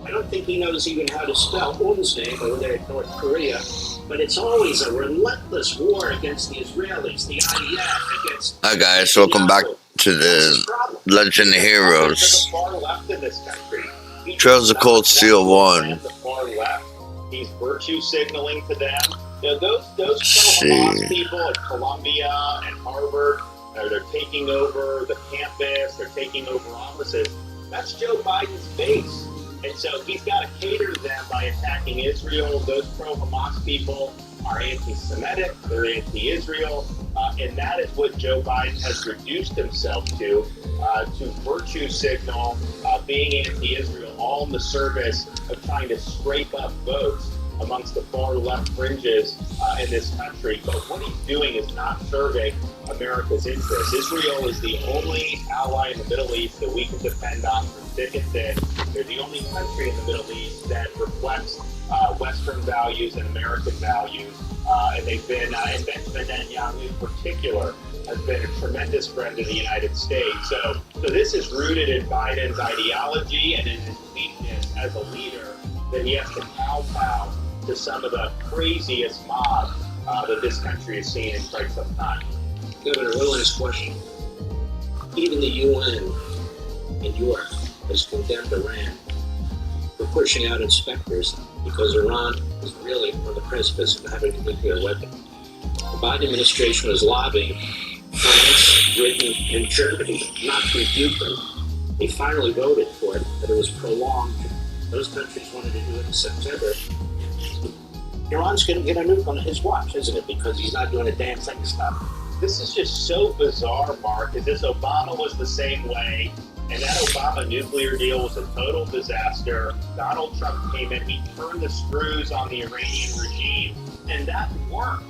I don't think he knows even how to spell Un's name over there in North Korea. But it's always a relentless war against the Israelis, the IDF, against... Hi guys, welcome back to the Legend of Heroes. Trails of Cold Steel 1. The far left, he's virtue signaling to them. You know, those pro-Hamas people at Columbia and Harvard, they're taking over the campus, they're taking over offices. That's Joe Biden's base. And so he's got to cater to them by attacking Israel. Those pro-Hamas people are anti-Semitic, they're anti-Israel, and that is what Joe Biden has reduced himself to virtue signal, being anti-Israel, all in the service of trying to scrape up votes amongst the far left fringes in this country. But what he's doing is not serving America's interests. Israel is the only ally in the Middle East that we can depend on through thick and thin. They're the only country in the Middle East that reflects Western values and American values. And they've been, and Benjamin Netanyahu in particular, has been a tremendous friend of the United States. So this is rooted in Biden's ideology and in his weakness as a leader, that he has to kowtow to some of the craziest mobs that this country has seen in quite some time. Governor, one last question. Even the UN in Europe has condemned Iran for pushing out inspectors because Iran is really on the precipice of having a nuclear weapon. The Biden administration was lobbying France, Britain, and Germany not to rebuke them. They finally voted for it, but it was prolonged. Those countries wanted to do it in September. Iran's going to get a nuke on his watch, isn't it? Because he's not doing a damn thing to stop it. This is just so bizarre, Mark, because Obama was the same way, and that Obama nuclear deal was a total disaster. Donald Trump came in, he turned the screws on the Iranian regime, and that worked.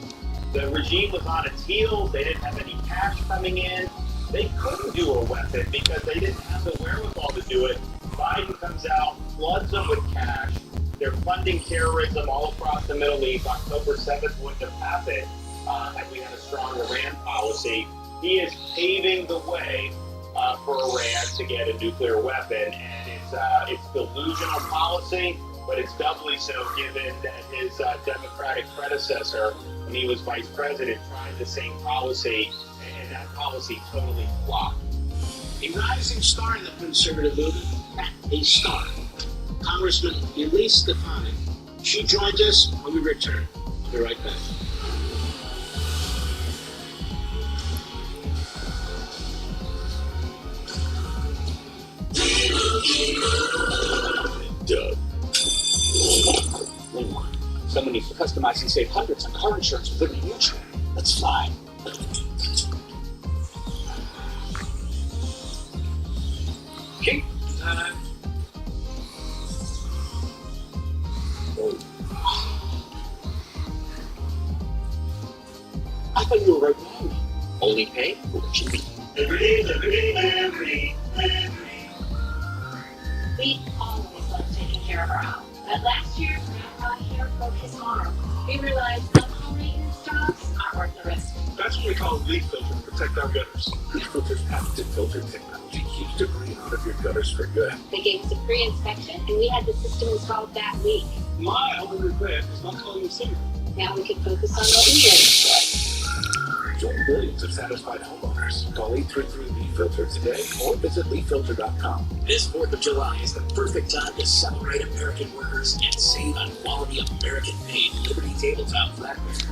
The regime was on its heels, they didn't have any cash coming in, they couldn't do a weapon because they didn't have the wherewithal to do it. Biden comes out, floods them with cash, they're funding terrorism all across the Middle East. October 7th wouldn't have happened had we had a strong Iran policy. He is paving the way for Iran to get a nuclear weapon, and it's delusional policy, but it's doubly so given that his Democratic predecessor, when he was vice president, tried the same policy, and that policy totally flopped. A rising star in the conservative movement, a star. Congressman Elise Stefanik. She joins us when we return. We'll be right back. Doug. Someone needs to customize and save hundreds on car insurance with Liberty Mutual. Let's fly. Okay. I thought you were right behind me. Only pay for what you need. Liberty, liberty, liberty, liberty. We always love taking care of our home. But last year, Grandpa here broke his arm. We realized that home maintenance jobs aren't worth the risk. That's what we call leak filter to protect our gutters. Leak filter's patented filter technology keeps debris out of your gutters for good. They gave us a pre-inspection, and we had the system installed that week. My only regret is not calling you sooner. Now we can focus on what we did. Join millions of satisfied homeowners. Call 833-LEAF-FILTER today or visit leaffilter.com. This 4th of July is the perfect time to celebrate American workers and save on quality American-made Liberty Tabletop flatware.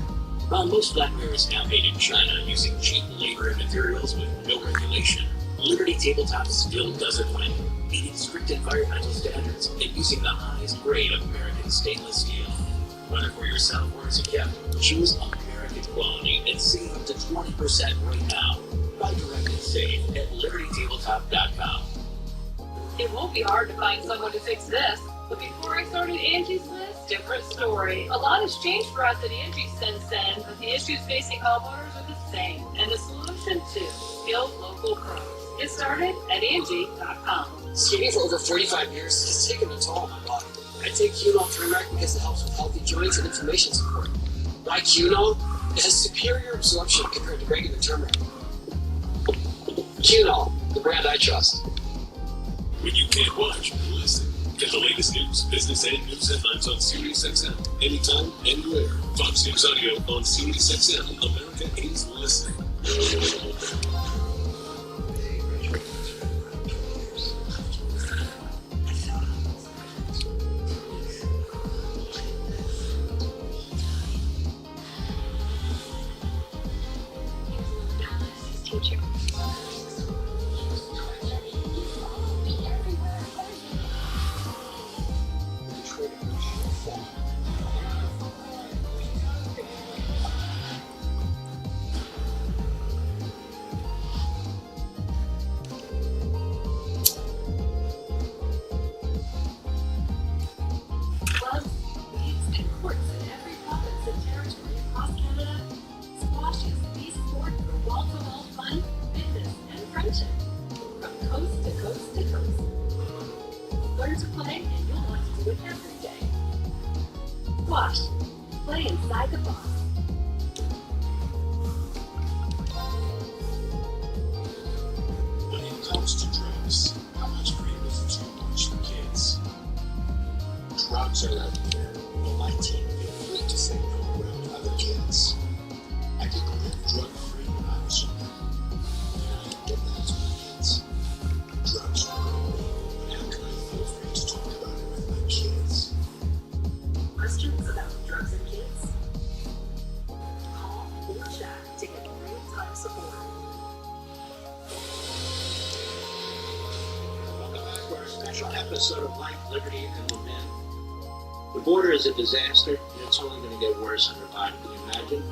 While most flatware is now made in China using cheap labor and materials with no regulation, Liberty Tabletop still does it right, meeting strict environmental standards and using the highest grade of American stainless steel. Whether for yourself or as a gift, choose American quality and save up to 20% right now. Buy direct and save at libertytabletop.com. It won't be hard to find someone to fix this. But before I started Angie's List, different story. A lot has changed for us at Angie since then, but the issues facing homeowners are the same. And the solution too, skilled local pros. Get started at Angie.com. Skating for over 45 years has taken a toll on my body. I take Qunol turmeric because it helps with healthy joints and inflammation support. Why Qunol? It has superior absorption compared to regular turmeric. Qunol, the brand I trust. When you can't watch, listen. Get Get the latest news, business, and news headlines on SiriusXM. Anytime, anywhere. Fox News Audio on SiriusXM. America is listening. Teacher. Clubs, leagues, and courts in every province and territory across Canada squashes these sports for wall-to-wall fun, fitness, and friendship. From coast to coast to coast. Learn to play and you'll want to do it every day. Squash. Play inside the box. When it comes to drugs, how much freedom is too much for kids? Drugs are out there. Will my team be free to say no around other kids? I could live drug-free when I was young. And I can give that to my kids. Drugs are wrong, but how can I feel free to talk about it with my kids? Questions about drugs and kids? Call or chat to get real-time support. Welcome back to our special episode of Life, Liberty, and Lament. The border is a disaster, and it's only going to get worse under Biden. Can you imagine?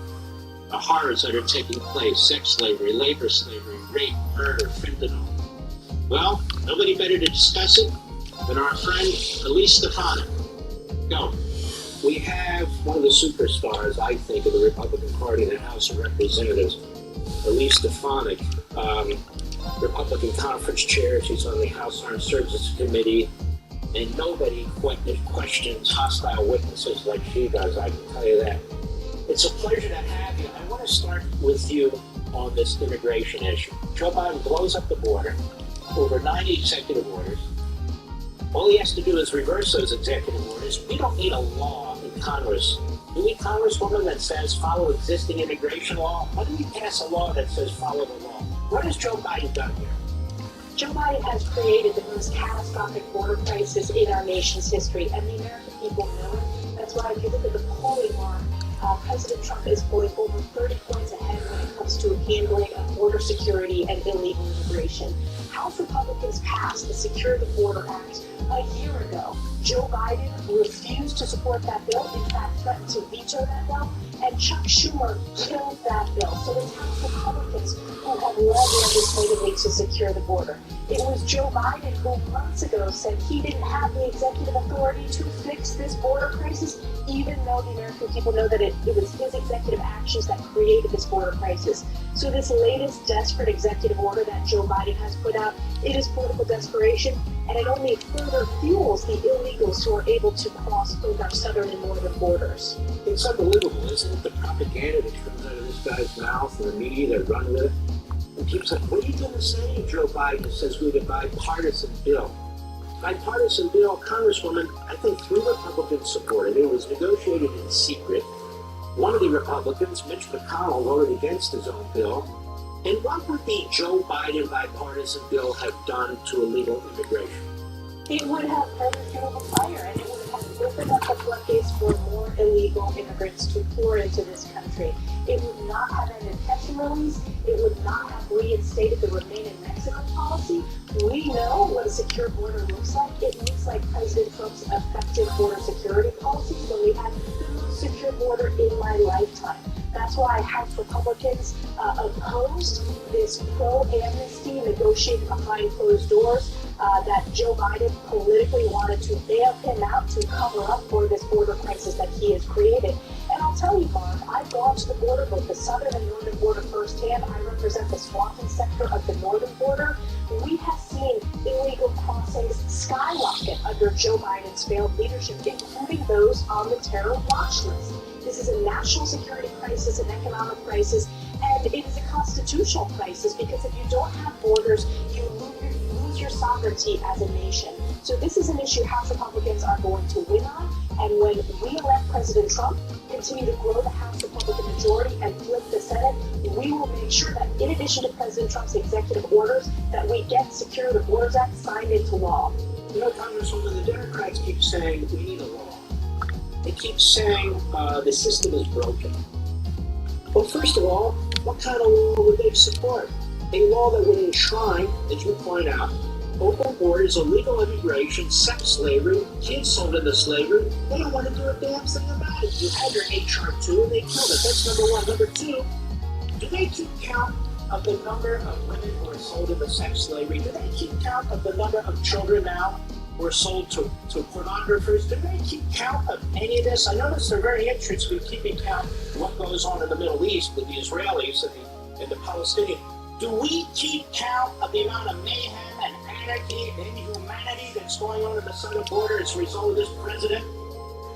The horrors that are taking place: sex slavery, labor slavery, rape, murder, fentanyl. Well, nobody better to discuss it than our friend Elise Stefanik. Go. We have one of the superstars, I think, of the Republican Party in the House of Representatives, Elise Stefanik, Republican Conference Chair. She's on the House Armed Services Committee, and nobody questions hostile witnesses like she does, I can tell you that. It's a pleasure to have you. I want to start with you on this immigration issue. Joe Biden blows up the border, over 90 executive orders. All he has to do is reverse those executive orders. We don't need a law in Congress. Do we, Congresswoman, that says follow existing immigration law? Why don't we pass a law that says follow the law? What has Joe Biden done here? Joe Biden has created the most catastrophic border crisis in our nation's history, and the American people know it. That's why if you look at the polling mark, President Trump is going over 30 points ahead when it comes to handling of border security and illegal immigration. House Republicans passed the Secure the Border Act a year ago. Joe Biden refused to support that bill, in fact threatened to veto that bill, and Chuck Schumer killed that bill. So it's House Republicans who have led legislatively to secure the border. It was Joe Biden who months ago said he didn't have the executive authority to fix this border crisis, even though the American people know that it was his executive actions that created this border crisis. So this latest desperate executive order that Joe Biden has put out, it is political desperation, and it only further fuels the illegals who are able to cross both our southern and northern borders. It's unbelievable, isn't it? The propaganda that comes out of this guy's mouth and the media that run with it. And people say, what are you going to say, Joe Biden says we have a bipartisan bill? Bipartisan bill, Congresswoman, I think 3 Republicans supported it. It was negotiated in secret. One of the Republicans, Mitch McConnell, voted against his own bill. And what would the Joe Biden bipartisan bill have done to illegal immigration? It would have further fueled the fire, and it would have opened up the floodgates for more illegal immigrants to pour into this country. It would not have ended catch and release. It would not have reinstated the Remain in Mexico policy. We know what a secure border looks like. It looks like President Trump's effective border security policy, when we had the secure border in my lifetime. That's why House Republicans opposed this pro-amnesty negotiated behind closed doors that Joe Biden politically wanted to bail him out to cover up for this border crisis that he has created. And I'll tell you, Mark, I've gone to the border, both the southern and northern border firsthand. I represent the Swanton sector of the northern border. We have seen illegal crossings skyrocket under Joe Biden's failed leadership, including those on the terror watch list. This is a national security crisis, an economic crisis, and it is a constitutional crisis, because if you don't have borders, you lose your sovereignty as a nation. So this is an issue House Republicans are going to win on. And when we elect President Trump, continue to grow the House Republican majority and flip the Senate, we will make sure that in addition to President Trump's executive orders, that we get Secure the Borders Act signed into law. You know, Congresswoman, the Democrats keep saying we need a law. They keep saying the system is broken. Well, first of all, what kind of law would they support? A law that would enshrine, as you point out, open borders, illegal immigration, sex slavery, kids sold into slavery. They don't want to do a damn thing about it. You had your HR 2 and they killed it. That's number one. Number two, do they keep count of the number of women who are sold into sex slavery? Do they keep count of the number of children now who are sold to pornographers? Do they keep count of any of this? I notice they're very interested in keeping count of what goes on in the Middle East with the Israelis and the Palestinians. Do we keep count of the amount of mayhem and anarchy and inhumanity that's going on at the southern border as a result of this president?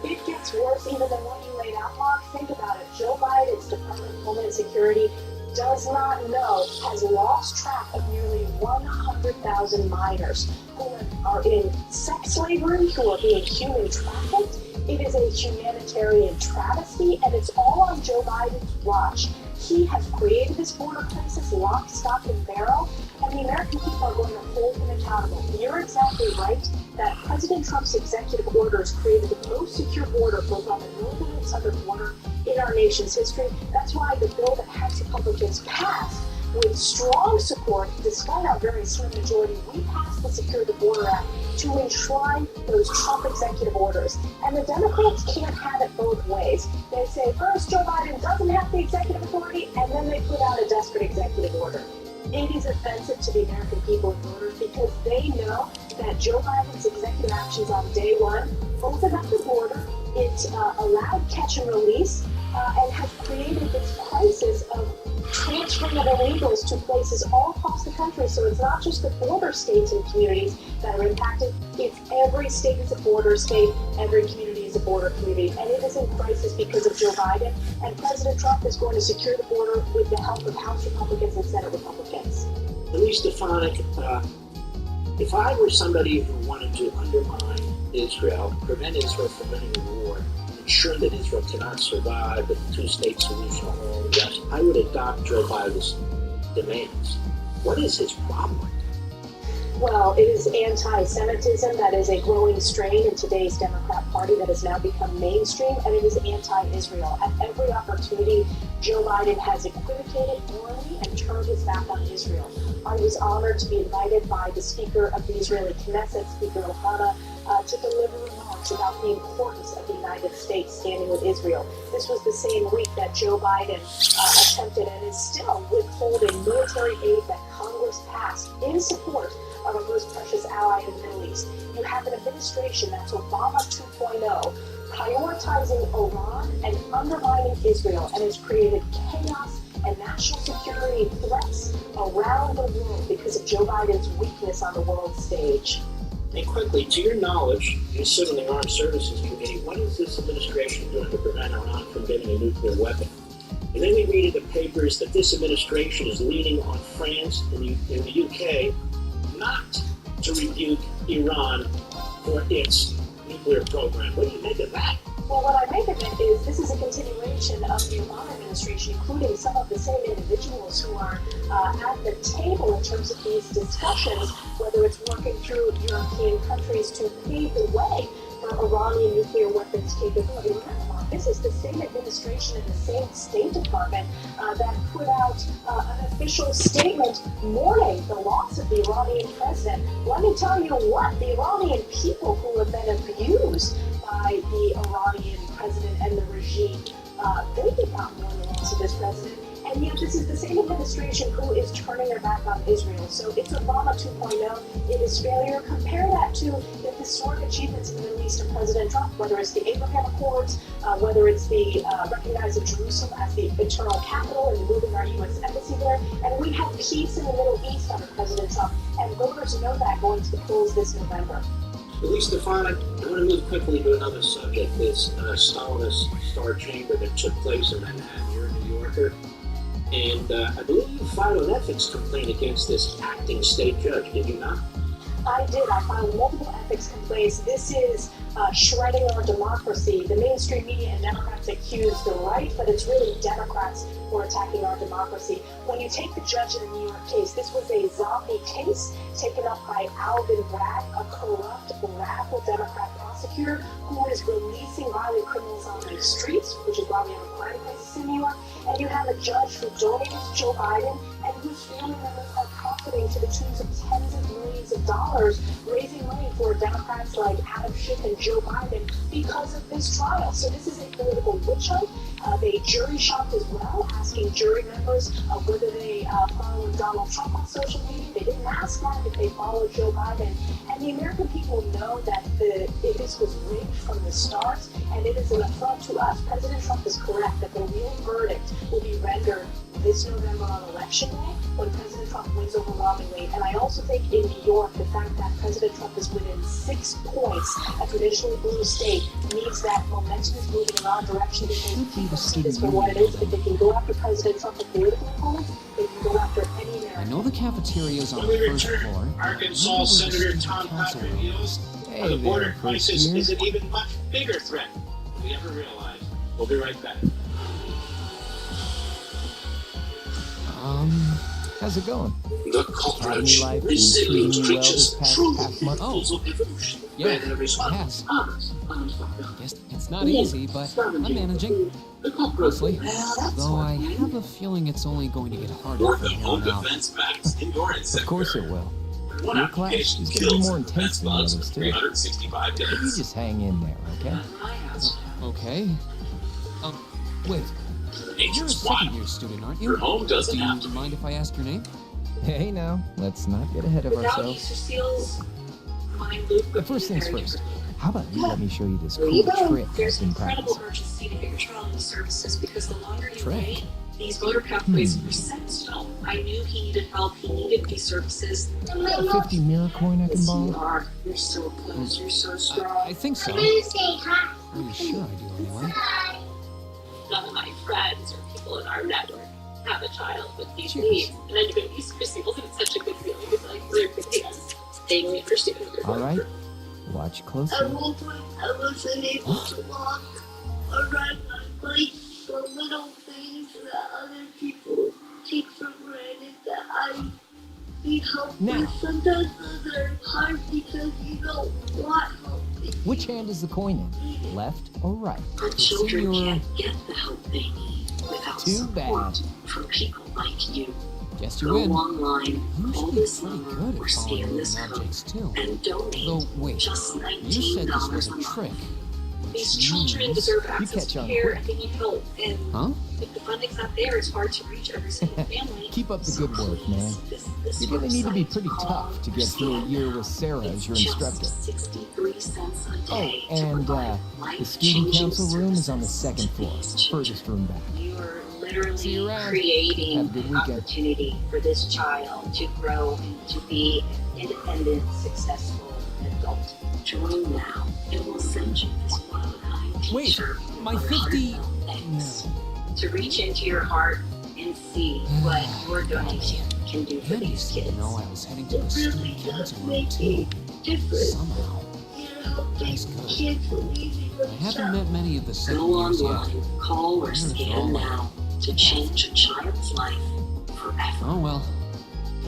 It gets worse even than what you laid out, Mark. Think about it. Joe Biden's Department of Homeland Security does not know, has lost track of nearly 100,000 minors who are in sex slavery, who are being human trafficked. It is a humanitarian travesty, and it's all on Joe Biden's watch. He has created this border crisis, lock, stock, and barrel, and the American people are going to hold him accountable. You're exactly right that President Trump's executive orders created the most secure border both on the northern and southern border in our nation's history. That's why the bill that House Republicans passed with strong support, despite our very slim majority, we passed the Secure the Border Act to enshrine those Trump executive orders. And the Democrats can't have it both ways. They say first Joe Biden doesn't have the executive authority, and then they put out a desperate executive order. It is offensive to the American people and voters because they know that Joe Biden's executive actions on day one opened up the border, it allowed catch and release, and has created this crisis of transferring of illegals to places all across the country. So it's not just the border states and communities that are impacted, it's every state is a border state, every community is a border community, and it is in crisis because of Joe Biden, and President Trump is going to secure the border with the help of House Republicans and Senate Republicans. At least, Stefanik, if I were somebody who wanted to undermine Israel, prevent Israel from winning a war, ensure that Israel cannot survive with a two-state solution or all the rest, I would adopt Joe Biden's demands. What is his problem with that? Well, it is anti-Semitism that is a growing strain in today's Democrat Party that has now become mainstream, and it is anti-Israel. At every opportunity, Joe Biden has equivocated morally and turned his back on Israel. I was honored to be invited by the Speaker of the Israeli Knesset, Speaker Ohana, to deliver remarks about the importance of the United States standing with Israel. This was the same week that Joe Biden attempted and is still withholding military aid that Congress passed in support of our most precious ally in the Middle East. You have an administration that's Obama 2.0, prioritizing Iran and undermining Israel, and has created chaos and national security threats around the world because of Joe Biden's weakness on the world stage. And quickly, to your knowledge, you sit on the Armed Services Committee, what is this administration doing to prevent Iran from getting a nuclear weapon? And then we read in the papers that this administration is leaning on France and the UK not to rebuke Iran for its nuclear program. What do you make of that? Well, what I make of it is this is a continuation of the Obama administration, including some of the same individuals who are at the table in terms of these discussions, whether it's working through European countries to pave the way for Iranian nuclear weapons capability. Remember, this is the same administration and the same State Department that put out an official statement mourning the loss of the Iranian president. Let me tell you what, the Iranian people who have been abused by the Iranian president and the regime, they did not mourn the loss of this president. And yet this is the same administration who is turning their back on Israel. So it's Obama 2.0. It is failure. Compare that to the historic achievements in the Middle East of President Trump, whether it's the Abraham Accords, whether it's the recognizing Jerusalem as the eternal capital and moving our U.S. embassy there. And we have peace in the Middle East under President Trump. And voters know that going to the polls this November. At least, Stefanik, I want to move quickly to another subject, this Stalinist Star Chamber that took place in Manhattan. You're a New Yorker. And I believe you filed an ethics complaint against this acting state judge, did you not? I did. I filed multiple ethics complaints. This is shredding our democracy. The mainstream media and Democrats accuse the right, but it's really Democrats who are attacking our democracy. When you take the judge in the New York case, this was a zombie case taken up by Alvin Bragg, a corrupt, radical Democrat prosecutor who is releasing violent criminals on the streets, which is why we have a crime crisis in New York. And you have a judge who donated to Joe Biden and whose family members are profiting to the tunes of tens of millions of dollars, raising money for Democrats like Adam Schiff and Joe Biden because of this trial. So this is a political witch hunt. They jury shopped as well, asking jury members whether they follow Donald Trump on social media. They didn't ask that if they follow Joe Biden. And the American people know that this was rigged from the start, and it is an affront to us. President Trump is correct that the real verdict will be rendered this November on Election Day when President Trump wins overwhelmingly. And I also think in New York, the fact that President Trump is within 6 points, a traditionally blue state, means that momentum is moving in our direction because people see this for what it is. If they can go after President Trump with political opponents, they can go after any American. I know the cafeteria is on When we the first return, floor. Arkansas Senator Tom Cotton reveals Hey the border there, crisis first is year. an even much bigger threat than we ever realized. We'll be right back. How's it going? The cockroach Life is is saving treating you well creatures this past truly half month. tools of evolution. Yeah, Red every spot. yes. Others, Guess it's not easy, but I'm managing. The cockroach Mostly. Though I have a feeling it's only going to get harder More from than here home on out. defense packs in your insect. Of course it will. One Your class application is going to be kills more defense intense than the bugs others, for too. 365 You days. just hang in there, okay? Okay. Wait. You're a Nature's second wild. year student, aren't you? Your home doesn't Do have to you be. mind if I ask your name? Hey now, let's not get ahead of Without ourselves. user seals, mind loop But first things very first, differently. how about you let me show you this There you cool go. trick There's I've an been incredible practicing? urgency to get your child into services because the longer you Trick? wait, these motor pathways are set in stone. I knew he needed help. He needed these services. You got a 50 mirror coin I can Yes, you borrow? are. You're so close. You're so strong. I think so. Pretty sure I do anyway. None of my friends or people in our network have a child with these Cheers. needs. And I know these receivables, and it's such a good feeling. It's like they're good hands. They understand what they're All going right, through. watch At closely. one point, I wasn't able to walk or ride my bike. The little things that other people take for granted that I need help Now. with. Sometimes those are hard because you don't want help. Which hand is the coin in? Left or right? Our It's in children your... can't get the help they need without Too support bad. from people like you. Guess you Go win. online, You call should be this pretty number, good or at following scan this moving code objects too. and donate Though, wait, just you said $19 this was a a month. trick. These Which children means deserve you access catch to on care quick. and they need help. And Huh? if the funding's not there, it's hard to reach every single family. Keep up the So good work, please, man. this You're gonna need to be website, pretty call tough to or get through a scan year now. with Sarah as your It's instructor. just 63 cents a Oh, day to and provide the student life-changing council room is on the services second to floor, these children. furthest room back. You are See you literally around. creating Have a good an weekend. opportunity for this child to grow and to be an independent, successful adult. Join now, and we'll send you this one-of-a-kind Wait, t-shirt my with 50 heartfelt thanks. To reach into your heart and see what your donation can do for Andy these said, kids. you know, I was heading to the It really student does council room make too. a difference. Somehow. You're helping That's good. kids leaving I haven't themselves. met many of the second Go years yet. online, call or scan now to change a child's life forever. Oh well.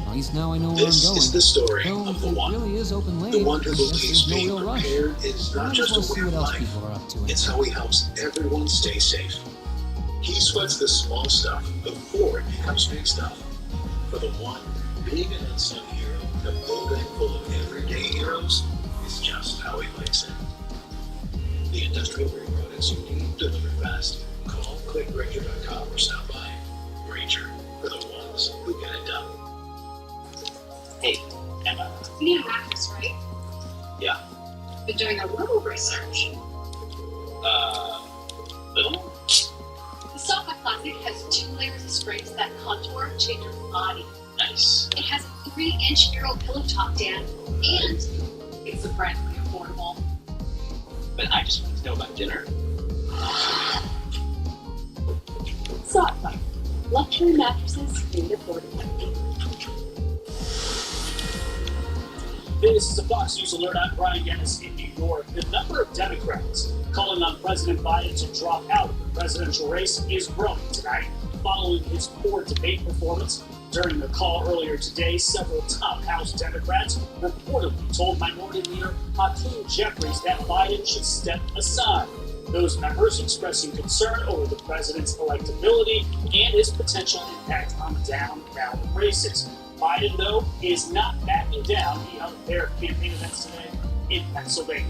At least now I know where This I'm going. is the story Though of the it one. really is open late. The one who I guess believes there's no being real rush. prepared is not Might as just well a see way what of else life. people are up to. It's how he helps everyone stay safe. He sweats the small stuff before it becomes big stuff. For the one, being an unsung hero in a building full of everyday heroes is just how he likes it. The industrial grade products you need delivered fast. Call clickgranger.com or stop by. Granger, for the ones who get it done. Hey, Emma. You need a mattress, right? Yeah. Been doing a little research. Little? The Sofa Classic has 2 layers of springs that contour and change your body. Nice. It has a 3-inch Euro pillow top, Dan, and it's surprisingly affordable. But I just wanted to know about dinner. Sofa. Luxury mattresses made affordable. This is a Fox News alert. I'm Brian Dennis in New York. The number of Democrats calling on President Biden to drop out of the presidential race is growing tonight, following his poor debate performance. During the call earlier today, several top House Democrats reportedly told Minority Leader Hakeem Jeffries that Biden should step aside. Those members expressing concern over the president's electability and his potential impact on down-ballot races. Biden, though, is not backing down. He held a pair of campaign events today in Pennsylvania.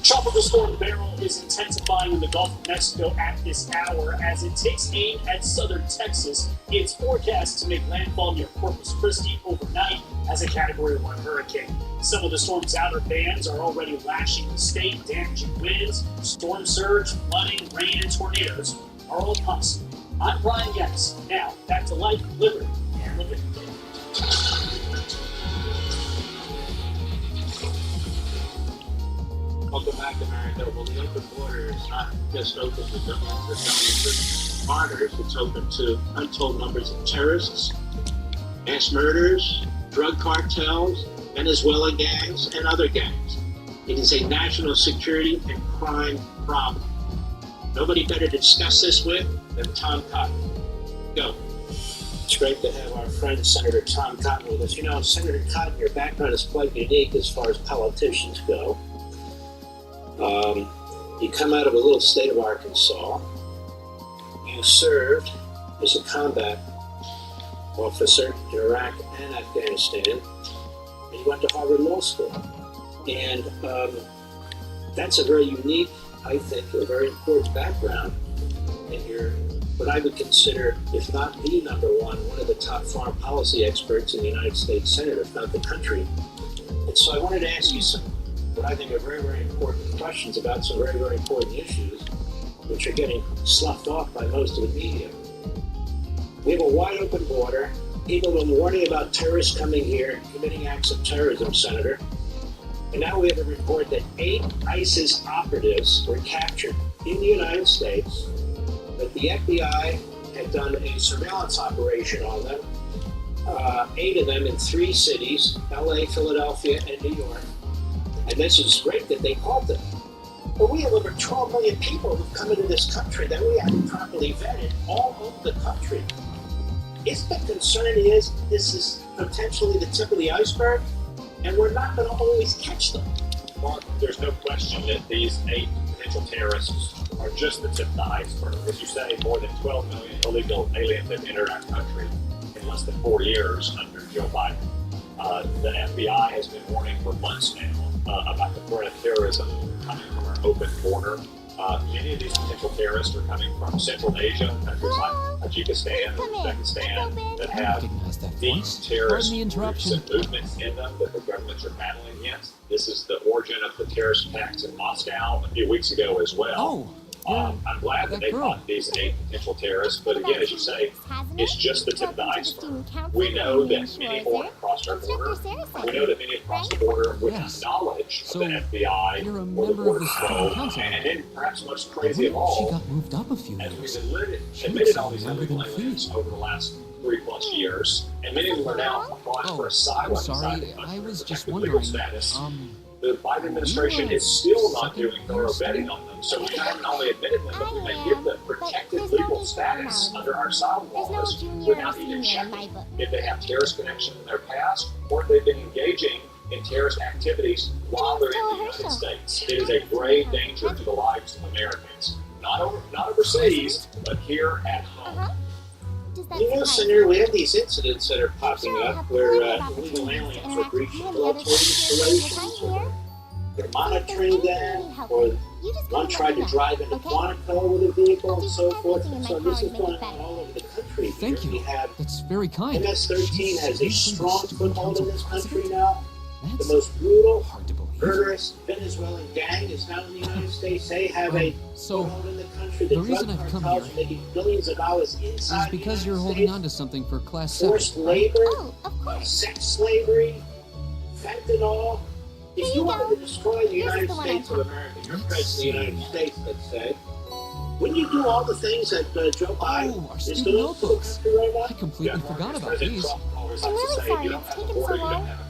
Tropical Storm Beryl is intensifying in the Gulf of Mexico at this hour as it takes aim at southern Texas. It's forecast to make landfall near Corpus Christi overnight as a Category 1 hurricane. Some of the storm's outer bands are already lashing the state. Damaging winds, storm surge, flooding, rain, and tornadoes are all possible. I'm Brian Getz. Now, back to life, liberty, and liberty. Welcome back, America. Well, the open border is not just open to millions of foreigners. It's open to untold numbers of terrorists, mass murderers, drug cartels, Venezuelan gangs, and other gangs. It is a national security and crime problem. Nobody better to discuss this with than Tom Cotton. Go. It's great to have our friend Senator Tom Cotton with us. You know, Senator Cotton, your background is quite unique as far as politicians go. You come out of a little state of Arkansas. You served as a combat officer in Iraq and Afghanistan. And you went to Harvard Law School. And that's a very unique, I think, a very important background. And you're what I would consider, if not the number one of the top foreign policy experts in the United States Senate, if not the country. And so I wanted to ask you some, what I think are very, very important questions about some very, very important issues, which are getting sloughed off by most of the media. We have a wide open border. People have been warning about terrorists coming here, committing acts of terrorism, Senator. And now we have a report that 8 ISIS operatives were captured in the United States, that the FBI had done a surveillance operation on them, 8 of them in 3 cities, LA, Philadelphia, and New York. And this is great that they caught them. But we have over 12 million people who've come into this country that we haven't properly vetted all over the country. Is the concern is this is potentially the tip of the iceberg, and we're not going to always catch them? Mark, there's no question that these 8 potential terrorists are just the tip of the iceberg. As you say, more than 12 million illegal aliens have entered our country in less than 4 years under Joe Biden. The FBI has been warning for months now about the threat of terrorism coming from our open border. Many of these potential terrorists are coming from Central Asia, countries like Tajikistan and Uzbekistan, that have deep terrorist groups and movements in them that the governments are battling against. This is the origin of the terrorist attacks in Moscow a few weeks ago as well. I'm glad that they caught these 8 potential terrorists, but again, as you say, it's just the tip of the iceberg. We know that many more have crossed our border. We know that many have crossed the border without knowledge of the FBI or the Border Patrol, and then perhaps most crazy of all, as we've admitted all these illegal aliens over the last 3+ years, and many of them are now applying for asylum inside the country with protected legal status. The Biden administration is still not doing thorough vetting on them, so we haven't only admitted them, but we may give them protected legal status under our asylum laws without even checking if they have terrorist connections in their past or if they've been engaging in terrorist activities while they're in the United States. It is a grave danger to the lives of Americans, not overseas, but here at home. You know, Senator, we have these incidents that are popping up where illegal aliens are breaching military installations, or they're monitoring them, or one tried to drive into Quantico with a vehicle and so forth. And so this is going on all over the country. Thank you. We have That's very kind. MS-13 has a strong foothold in this country now. The most brutal, murderous Venezuelan gang is now in the United States. They have a foothold in the country. The reason I've come cartels here are making billions of dollars inside is because you're the United holding States. on to something for Class 7. Forced labor, sex slavery, fentanyl. If you wanted to destroy the United States of America, you're president of the United States, let's say, wouldn't you do all the things that Joe Biden is doing for the country right now? I completely forgot about these. I'm really sorry it's taken so long.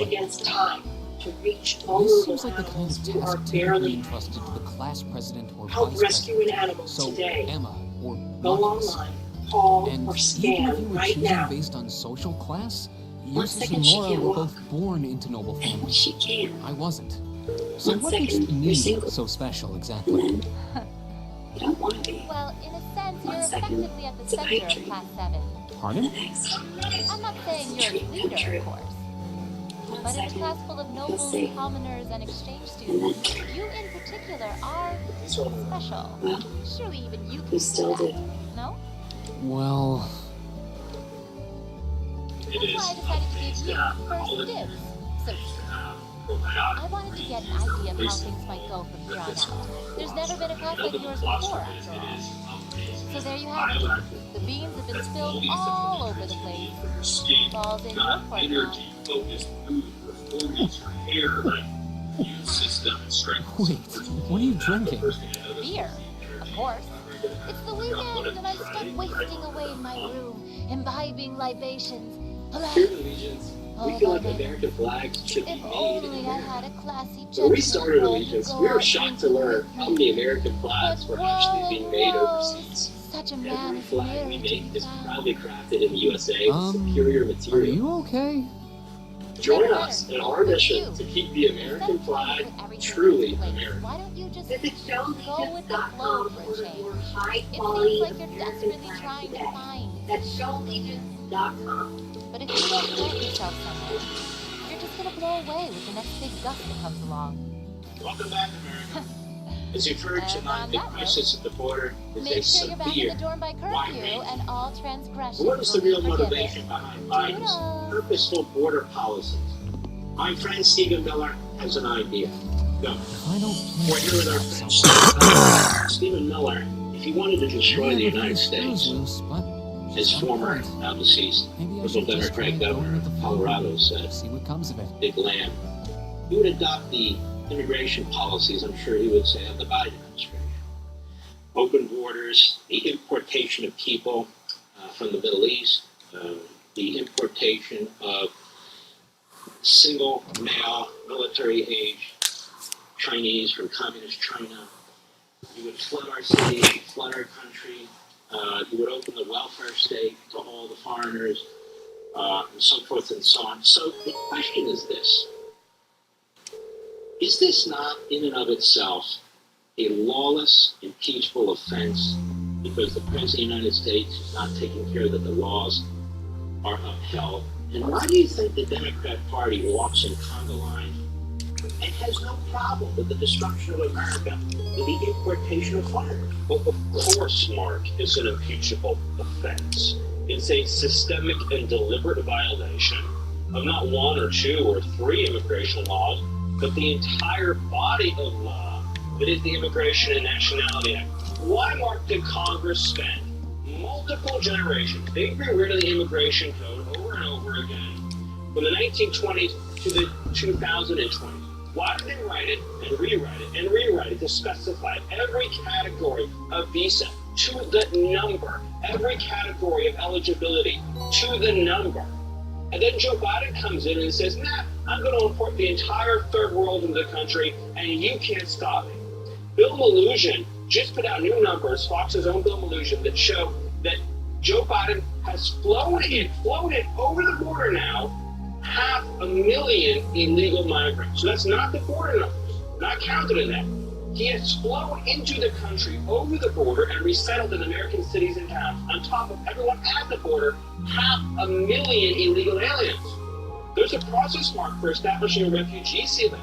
against time to reach This vulnerable seems like the kind animals of who are task typically barely entrusted to the class president or help vice rescue president. an animal So today. Emma, or Go Buckets. online, call, And or even if you scan were right choosing now. based on social class, 1 Eustace and second she Laura can't were walk. both born into noble And families. she can. I wasn't. So 1 what makes second, me you're single. so special And exactly? then you don't want to be. Well, in a sense, 1 you're second, effectively at the it's a center pipe of dream. Class 7. Pardon? The next, I'm not saying you're a dream come leader, true. of course. 1 But in a second, class full of you'll nobles, see. commoners, and exchange And students, then you in particular are special. Well, Surely even you can you see still that. do. No? Well, That's why I decided to give you first dibs. So I wanted to get an idea of how things might go from here on out. There's never been a class like yours before, after all. So there you have it. The beans have been spilled all over the place. Ball's in your court now. wait, what are you drinking? Beer, of course. It's the weekend and I'm stuck wasting away in my room, imbibing libations. Here at Allegiance, we feel like baby. American flags should be If made in only I America. had a classy When we gentleman started friend to Allegiance, go we were out shocked to drinking learn with how me. many American flags But were actually whoa, being made whoa, overseas. such a man Every is flag we near make to is found. proudly crafted in the USA with superior Are material. you okay? Join us in our mission to keep the American flag truly American. Why don't you just Visit go with the flow showlegiance.com for a for change? your high It seems quality like you're American desperately flag trying to today. find. That's showlegiance.com. But if you don't plant yourself somewhere, you're just gonna blow away with the next big gust that comes along. Welcome back, America. As you've heard And tonight, on the that note, crisis at the border is a Make sure you're back in severe. the dorm by curfew and all transgressions What is the will be real forgiven. motivation behind Biden's Toodles. purposeful border policies? My friend Stephen Miller has an idea. Go. I don't We're here with our friend Stephen Miller. If he wanted to destroy the United States, loose, but his former, now deceased, maybe I liberal should just try Democrat going governor with the of flow. Colorado said, See what comes of it. big lamb. He would adopt the immigration policies, I'm sure he would say, of the Biden administration. Open borders, the importation of people from the Middle East, the importation of single male military age Chinese from communist China. You would flood our cities, flood our country. You would open the welfare state to all the foreigners, and so forth and so on. So the question is this. Is this not in and of itself a lawless, impeachable offense because the President of the United States is not taking care that the laws are upheld? And why do you think the Democrat Party walks in conga line and has no problem with the destruction of America, with the importation of firearms? Well, of course, Mark, it's an impeachable offense. It's a systemic and deliberate violation of not one or two or three immigration laws, but the entire body of law that is the Immigration and Nationality Act. Why, Mark, did Congress spend multiple generations? They got rid of the immigration code over and over again from the 1920s to the 2020s. Why did they write it and rewrite it to specify every category of visa to the number, every category of eligibility to the number? And then Joe Biden comes in and says, nah, I'm going to import the entire third world into the country and you can't stop me. Bill Maloogian just put out new numbers, Fox's own Bill Maloogian, that show that Joe Biden has flown in over the border now 500,000 illegal migrants. So that's not the border numbers, not counted in that. He has flown into the country over the border and resettled in American cities and towns. On top of everyone at the border, 500,000 illegal aliens. There's a process, Mark, for establishing a refugee ceiling.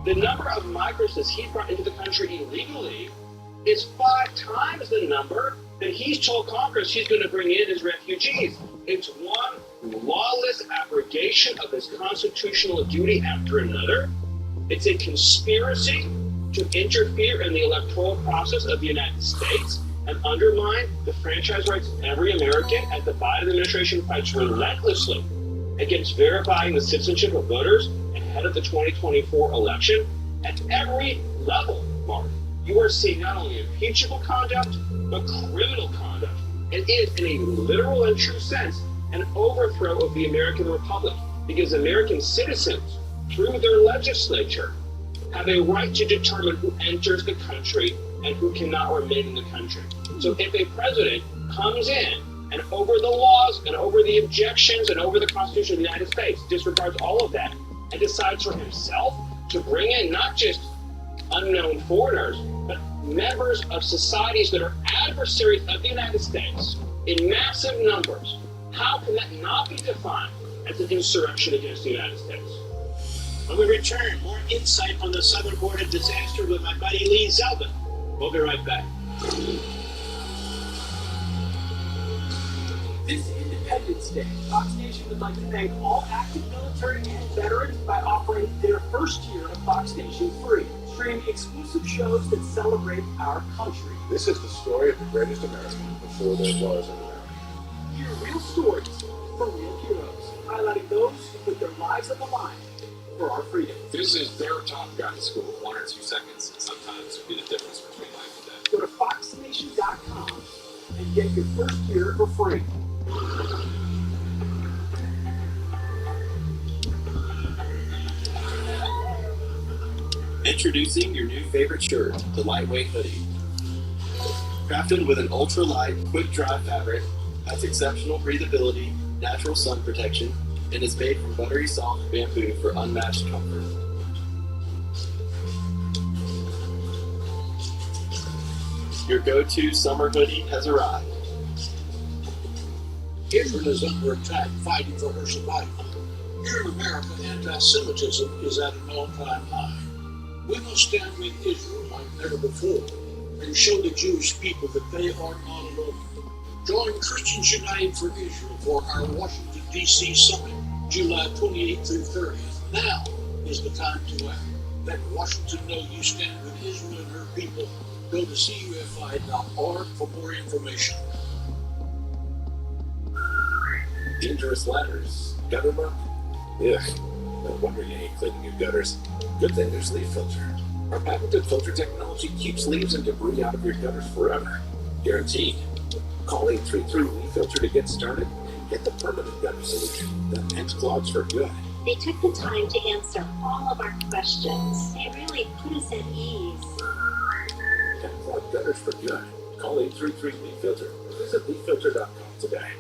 The number of migrants that he brought into the country illegally is 5 times the number that he's told Congress he's going to bring in as refugees. It's one lawless abrogation of his constitutional duty after another. It's a conspiracy to interfere in the electoral process of the United States and undermine the franchise rights of every American, as the Biden administration fights relentlessly against verifying the citizenship of voters ahead of the 2024 election. At every level, Mark, you are seeing not only impeachable conduct, but criminal conduct. It is, in a literal and true sense, an overthrow of the American Republic, because American citizens, through their legislature, have a right to determine who enters the country and who cannot remain in the country. So if a president comes in and over the laws and over the objections and over the Constitution of the United States, disregards all of that, and decides for himself to bring in not just unknown foreigners, but members of societies that are adversaries of the United States in massive numbers, how can that not be defined as an insurrection against the United States? When we return, more insight on the southern border disaster with my buddy Lee Zeldin. We'll be right back. This Independence Day, Fox Nation would like to thank all active military and veterans by offering their first year of Fox Nation free. Stream exclusive shows that celebrate our country. This is the story of the greatest American before there was an American. Hear real stories from real heroes, highlighting those who put their lives on the line for our freedom. This is their Top Gun School. 1 or 2 seconds sometimes would be the difference between life and death. Go to foxnation.com and get your first year for free. Introducing your new favorite shirt, the Lightweight Hoodie. Crafted with an ultra-light, quick-dry fabric, has exceptional breathability, natural sun protection, and is made from buttery soft bamboo for unmatched comfort. Your go-to summer hoodie has arrived. Israel is under attack, fighting for her survival. Here in America, anti-Semitism is at an all-time high. We must stand with Israel like never before and show the Jewish people that they are not alone. Join Christians United for Israel for our Washington, D.C. Summit, July 28th through 30th. Now is the time to act. Let Washington know you stand with Israel and her people. Go to cufi.org for more information. Dangerous ladders. Gutter muck? Ugh. No wonder you ain't cleaning your gutters. Good thing there's leaf filter. Our patented filter technology keeps leaves and debris out of your gutters forever. Guaranteed. Call 833-LEAF FILTER to get started and get the permanent gutter solution that ends clogs for good. They took the time to answer all of our questions. They really put us at ease. End clogged gutters for good. Call 833-LEAF FILTER or visit leaffilter.com today.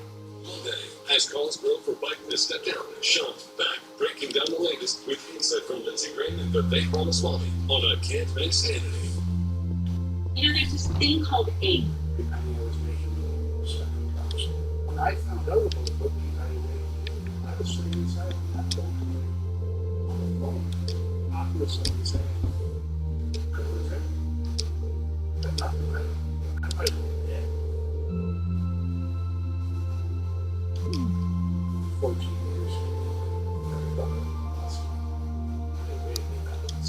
Monday, as calls grow for Biden to step down, Sean back, breaking down the latest with insight from Lindsey Graham and Vivek Ramaswamy on I Can't Make Sanity. You know, there's this thing called AIM. When I found out about what the United Nations, I was sitting inside that building on the phone, opposite and saying, I was there. But nothing right. I might have been dead. 14 years. Never done it. They made me balance.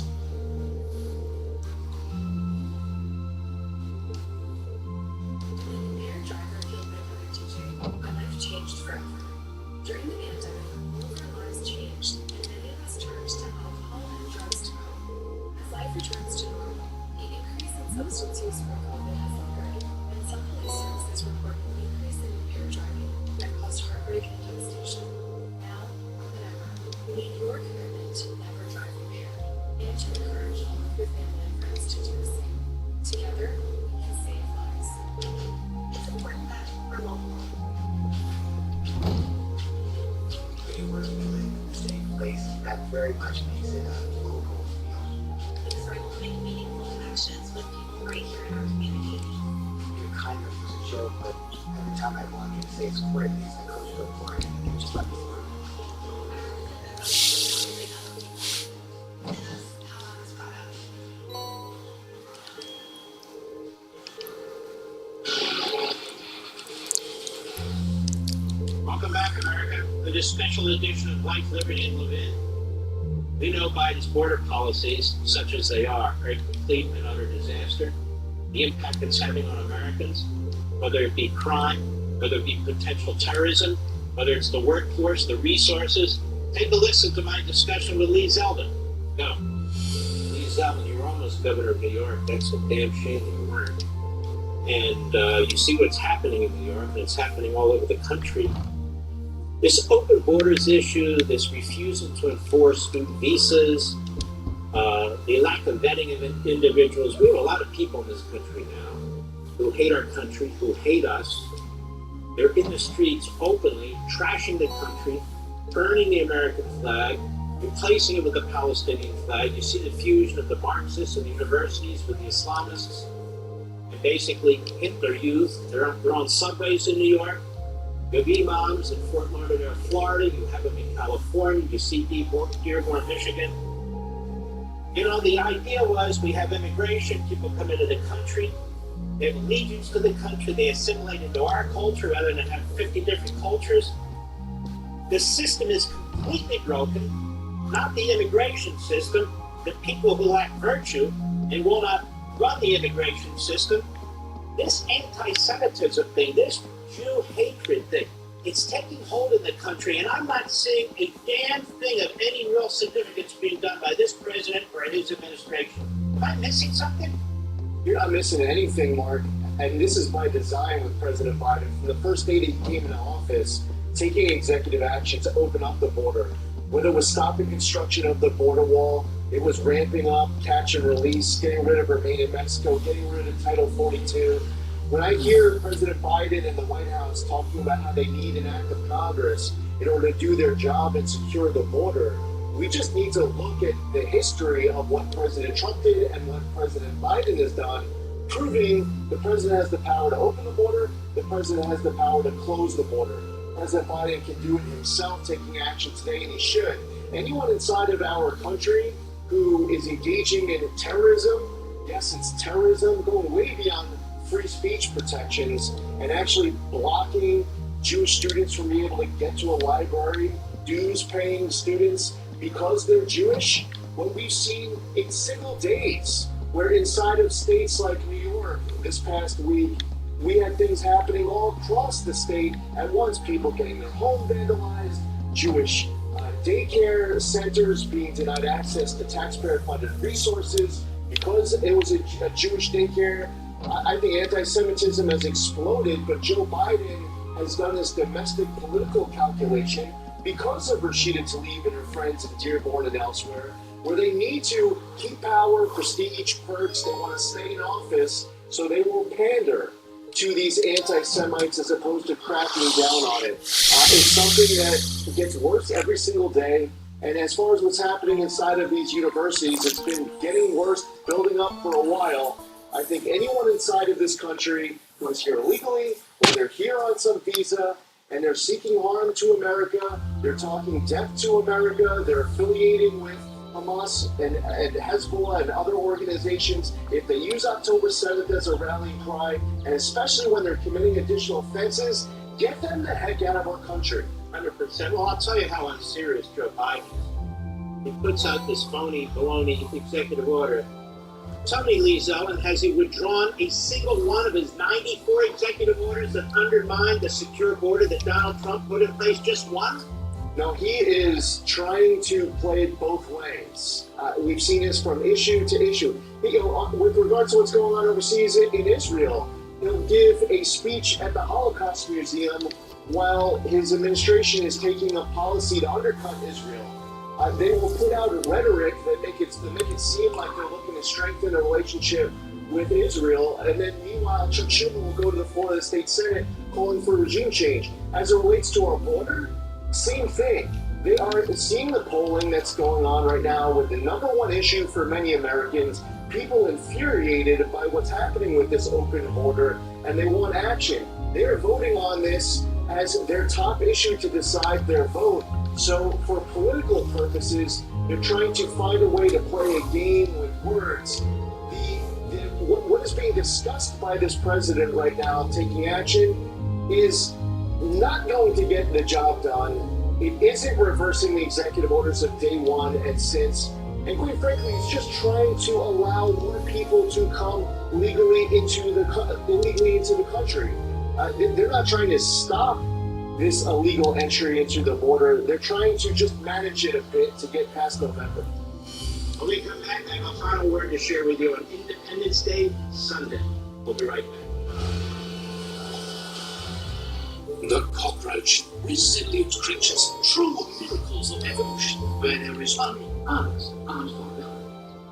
Dear driver, you'll never TJ. My life changed forever. During the pandemic, all of our lives changed, and many of us turned to alcohol and drugs to cope. As life returns to normal, the increase in substance use for COVID has occurred, and some police services report an increase in impaired driving that caused heartbreak and devastation. Now, more than ever, we need your commitment to never drive impaired, and to encourage all of your family and friends to do the same. Together, we can save lives. It's important that we're local. We work in the same place. That very much makes it a local feel. Because we're implementing meaningful connections with people right here in our community. You kind of use a joke, but every time I want you to say it's quick, it's the coach go for it, and you just let me through. Welcome back, America, to this special edition of Life, Liberty, and Levin. We know Biden's border policies, such as they are a complete and utter disaster. The impact it's having on Americans, whether it be crime, whether it be potential terrorism, whether it's the workforce, the resources. Take a listen to my discussion with Lee Zeldin. No. Lee Zeldin, you were almost governor of New York. That's a damn shame that you weren't. And you see what's happening in New York, and it's happening all over the country. This open borders issue, this refusal to enforce student visas, the lack of vetting of individuals. We have a lot of people in this country now who hate our country, who hate us. They're in the streets openly, trashing the country, burning the American flag, replacing it with the Palestinian flag. You see the fusion of the Marxists and the universities with the Islamists, and basically hit their youth. They're on subways in New York. You have imams in Fort Lauderdale, Florida. You have them in California. You see Dearborn, Michigan. You know, the idea was we have immigration. People come into the country. They have allegiance to the country. They assimilate into our culture rather than have 50 different cultures. The system is completely broken. Not the immigration system. The people who lack virtue and will not run the immigration system. This anti-Semitism thing, this Jew hatred thing, it's taking hold in the country, and I'm not seeing a damn thing of any real significance being done by this president or his administration. Am I missing something? You're not missing anything, Mark. And this is by design with President Biden. From the first day that he came into office, taking executive action to open up the border. Whether it was stopping construction of the border wall, it was ramping up, catch and release, getting rid of Remain in Mexico, getting rid of Title 42. When I hear President Biden and the White House talking about how they need an act of Congress in order to do their job and secure the border, we just need to look at the history of what President Trump did and what President Biden has done, proving the president has the power to open the border, the president has the power to close the border. President Biden can do it himself, taking action today, and he should. Anyone inside of our country who is engaging in terrorism, yes, it's terrorism, going way beyond free speech protections and actually blocking Jewish students from being able to get to a library, dues-paying students because they're Jewish. What we've seen in single days, where inside of states like New York this past week, we had things happening all across the state at once, people getting their home vandalized, Jewish daycare centers being denied access to taxpayer-funded resources because it was a Jewish daycare. I think anti-Semitism has exploded, but Joe Biden has done this domestic political calculation because of Rashida Tlaib and her friends in Dearborn and elsewhere, where they need to keep power, prestige, perks. They want to stay in office, so they will pander to these anti-Semites as opposed to cracking down on it. It's something that gets worse every single day. And as far as what's happening inside of these universities, it's been getting worse, building up for a while. I think anyone inside of this country who is here illegally, or they're here on some visa, and they're seeking harm to America, they're talking death to America, they're affiliating with Hamas and Hezbollah and other organizations, if they use October 7th as a rallying cry, and especially when they're committing additional offenses, get them the heck out of our country. 100%. Well, I'll tell you how unserious Joe Biden is. He puts out this phony, baloney executive order. Tony Lee Zeldin, has he withdrawn a single one of his 94 executive orders that undermined the secure border that Donald Trump put in place? Just one? No, he is trying to play it both ways. We've seen this from issue to issue. With regards to what's going on overseas in Israel, he'll give a speech at the Holocaust Museum while his administration is taking a policy to undercut Israel. They will put out rhetoric that make it seem like they're looking to strengthen a relationship with Israel, and then meanwhile Chuck Schumer will go to the floor of the state Senate calling for regime change. As it relates to our border, same thing. They are seeing the polling that's going on right now with the number one issue for many Americans, people infuriated by what's happening with this open border, and they want action. They are voting on this as their top issue to decide their vote. So for political purposes, they're trying to find a way to play a game with words. What is being discussed by this president right now, taking action, is not going to get the job done. It isn't reversing the executive orders of day one and since. And quite frankly, it's just trying to allow more people to come illegally into the country. They're not trying to stop this illegal entry into the border. They're trying to just manage it a bit to get past November. When we come back, I have a final word to share with you on Independence Day, Sunday. We'll be right back. The cockroach, resilient creatures, true miracles of evolution, where there is only arms for them.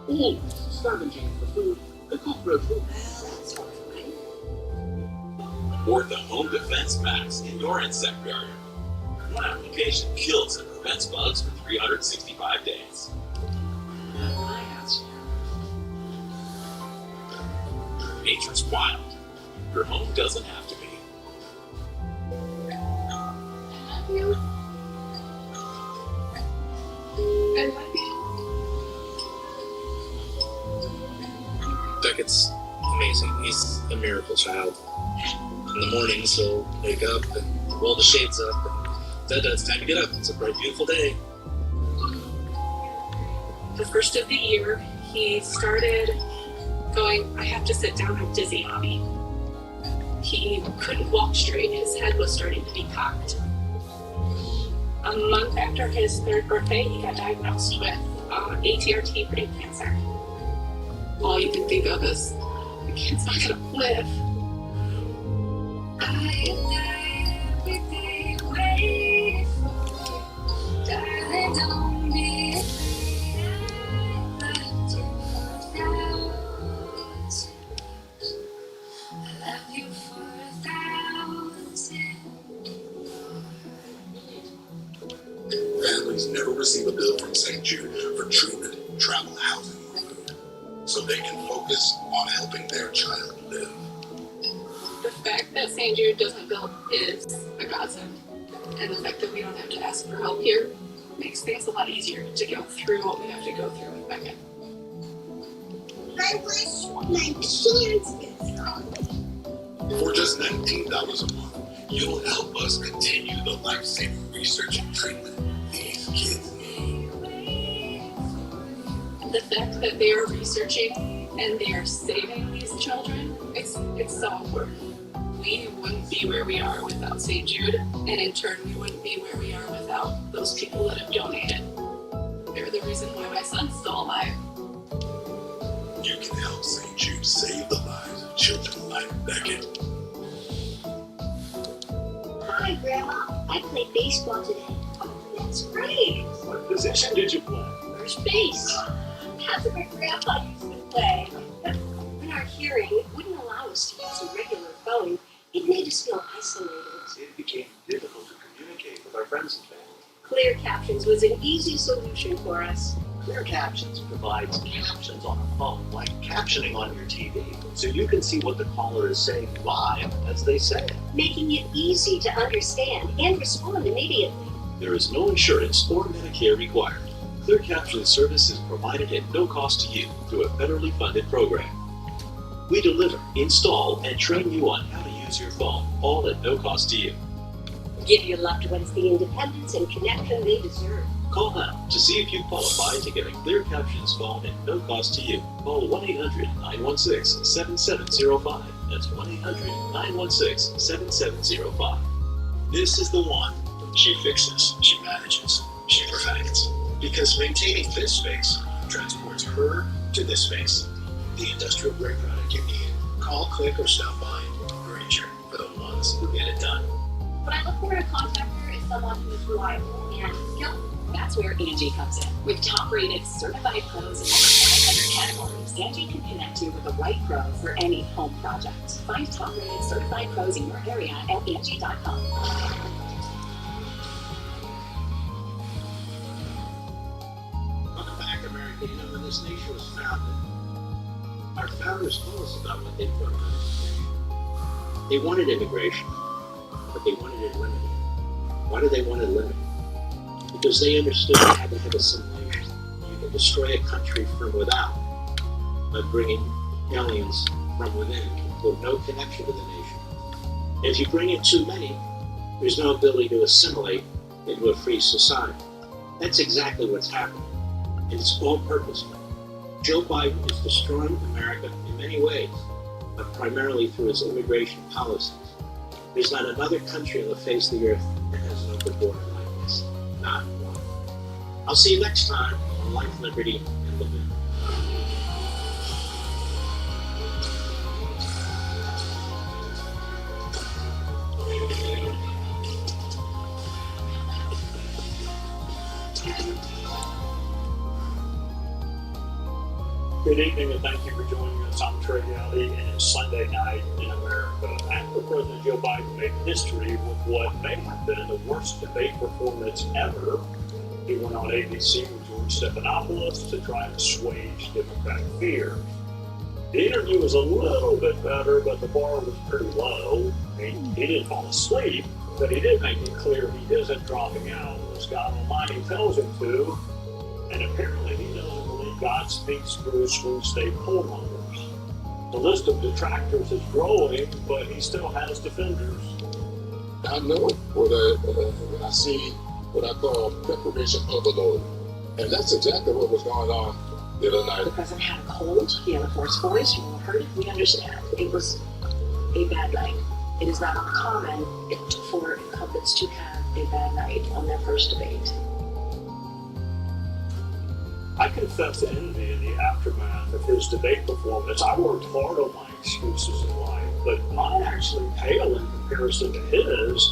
Always scavenging for food, the cockroach will satisfy me. Or the Home Defense Max Indoor Insect Barrier. One application kills and prevents bugs for 365 days. Nature's wild. Your home doesn't have to be. Beckett's amazing. He's a miracle child. In the mornings, he'll wake up and roll the shades up. And Dada, it's time to get up. It's a bright, beautiful day. The first of the year, he started going, I have to sit down, I'm dizzy, Mommy. He couldn't walk straight, his head was starting to be cocked. A month after his 3rd birthday, he got diagnosed with ATRT brain cancer. All you can think of is, the kid's not gonna live. Families never receive a bill from St. Jude for treatment, travel, housing, or food, so they can focus on helping their child live. The fact that St. Jude doesn't bill is a godsend, and the fact that we don't have to ask for help here makes things a lot easier to go through what we have to go through with Beckett. I wish my kids could come. For just $19 a month, you'll help us continue the life-saving research and treatment these kids need. The fact that they are researching and they are saving these children, it's so important. We wouldn't be where we are without St. Jude, and in turn, we wouldn't be where we are without those people that have donated. They're the reason why my son's still alive. You can help St. Jude save the lives of children like Beckett. Hi, Grandma. I played baseball today. Oh, that's great. What position did you play? First base. That's what my grandpa used to play. When our hearing wouldn't allow us to use a regular phone, it made us feel isolated. It became difficult to communicate with our friends and family. Clear Captions was an easy solution for us. Clear Captions provides captions on a phone, like captioning on your TV, so you can see what the caller is saying live as they say it. Making it easy to understand and respond immediately. There is no insurance or Medicare required. Clear Captions service is provided at no cost to you through a federally funded program. We deliver, install, and train you on how to use your phone, all at no cost to you. Give your loved ones the independence and connection they deserve. Call now to see if you qualify to get a Clear Captions phone at no cost to you. Call 1-800-916-7705. That's 1-800-916-7705. This is the one. She fixes, she manages, she perfects. Because maintaining this space transports her to this space. The industrial grade product you need. Call, click, or stop by. Granger for the ones who get it done. What I look for in a contractor is someone who's reliable and skilled. That's where Angie comes in. With top-rated certified pros in over 500 categories, Angie can connect you with the right pro for any home project. Find top-rated certified pros in your area at Angie.com. Welcome back, America. You know, when this nation was founded, our founders told us about what they put on immigration. They wanted immigration, but they wanted it limited. Why do they want it limited? Because they understood you had to have assimilation. You can destroy a country from without by bringing aliens from within with no connection to the nation. And if you bring in too many, there's no ability to assimilate into a free society. That's exactly what's happening. And it's all purposeful. Joe Biden is destroying America in many ways, but primarily through his immigration policies. There's not another country on the face of the earth that has an open border like this. Not one. I'll see you next time on Life, Liberty, and Living. Good evening and thank you for joining us on Trey Alley and it's Sunday night in America. After President Joe Biden made history with what may have been the worst debate performance ever, he went on ABC with George Stephanopoulos to try and assuage Democratic fear. The interview was a little bit better, but the bar was pretty low. He didn't fall asleep, but he did make it clear he isn't dropping out as God Almighty tells him to, and apparently he doesn't believe God speaks through swing state poll numbers. The list of detractors is growing, but he still has defenders. I know when I see what I call preparation overload, and that's exactly what was going on the other night. The president had a cold, he had a hoarse voice, you all heard it, we understand. It was a bad night. It is not uncommon for incumbents to have a bad night on their first debate. I confess envy in the aftermath of his debate performance. I worked hard on my excuses in life, but mine actually pale in comparison to his.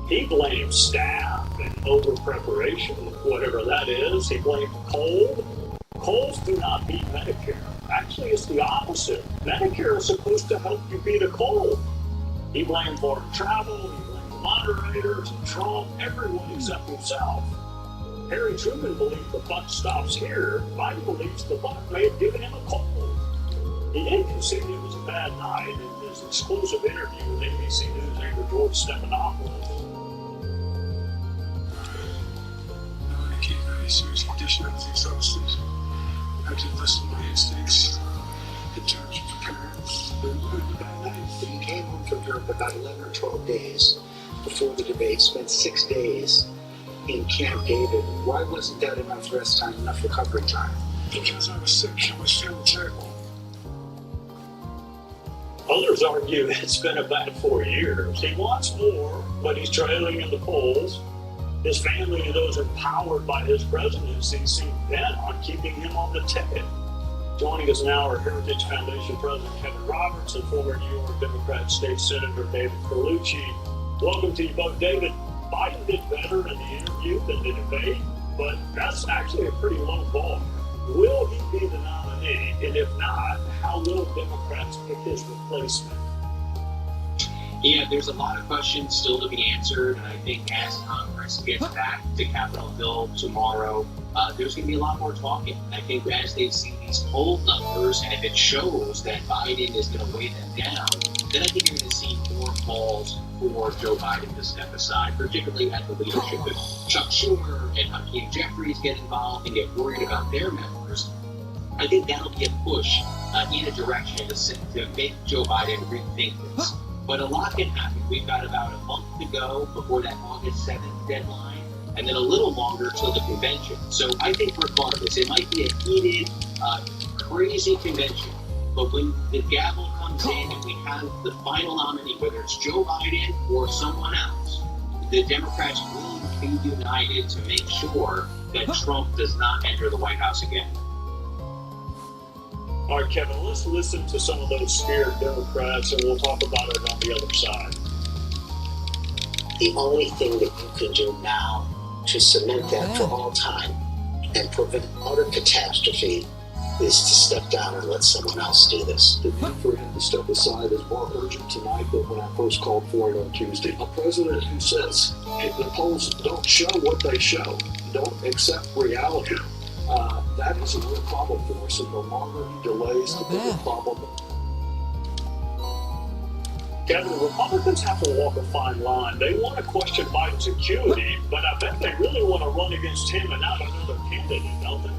He blamed staff and over-preparation, whatever that is. He blamed cold. Colds do not beat Medicare. Actually, it's the opposite. Medicare is supposed to help you beat a cold. He blamed foreign travel, he blamed the moderators, Trump, everyone except himself. Harry Truman believed the buck stops here. Biden believes the buck may have given him a cold. He did concede it was a bad night in his exclusive interview with ABC News anchor George Stephanopoulos. I became very serious condition of the exhausted. I did listen to my instincts in terms of preparing. He came home from Europe about 11 or 12 days before the debate, spent 6 days in Camp David. Why wasn't that enough rest time, enough recovery time? Because I was sick, I was feeling terrible. Others argue it's been a bad 4 years. He wants more, but he's trailing in the polls. His family and those empowered by his presidency seem bent on keeping him on the ticket. Joining us now are Heritage Foundation President Kevin Roberts and former New York Democrat State Senator David Carlucci. Welcome to you both. David, Biden did better in the interview than the debate, but that's actually a pretty low bar. Will he be the nominee? And if not, how will Democrats pick his replacement? Yeah, there's a lot of questions still to be answered, and I think as Congress gets back to Capitol Hill tomorrow, there's going to be a lot more talking. I think as they see these poll numbers, and if it shows that Biden is going to weigh them down, then I think you're going to see more calls for Joe Biden to step aside, particularly at the leadership. If Chuck Schumer and Hakeem Jeffries get involved and get worried about their members, I think that'll be a push in a direction to make Joe Biden rethink this. But a lot can happen. We've got about a month to go before that August 7th deadline, and then a little longer till the convention. So I think regardless, it might be a heated, crazy convention, but when the gavel comes in and we have the final nominee, whether it's Joe Biden or someone else, the Democrats will be united to make sure that Trump does not enter the White House again. All right, Kevin, let's listen to some of those scared Democrats, and we'll talk about it on the other side. The only thing that you can do now to cement that for all time and prevent utter catastrophe is to step down and let someone else do this. The need for him to step aside is more urgent tonight than when I first called for it on Tuesday. A president who says, if the polls don't show what they show, don't accept reality, that is a real problem for us, and the longer he delays, the bigger problem. Kevin, the Republicans have to walk a fine line. They want to question Biden's acuity, but I bet they really want to run against him and not another candidate, don't they?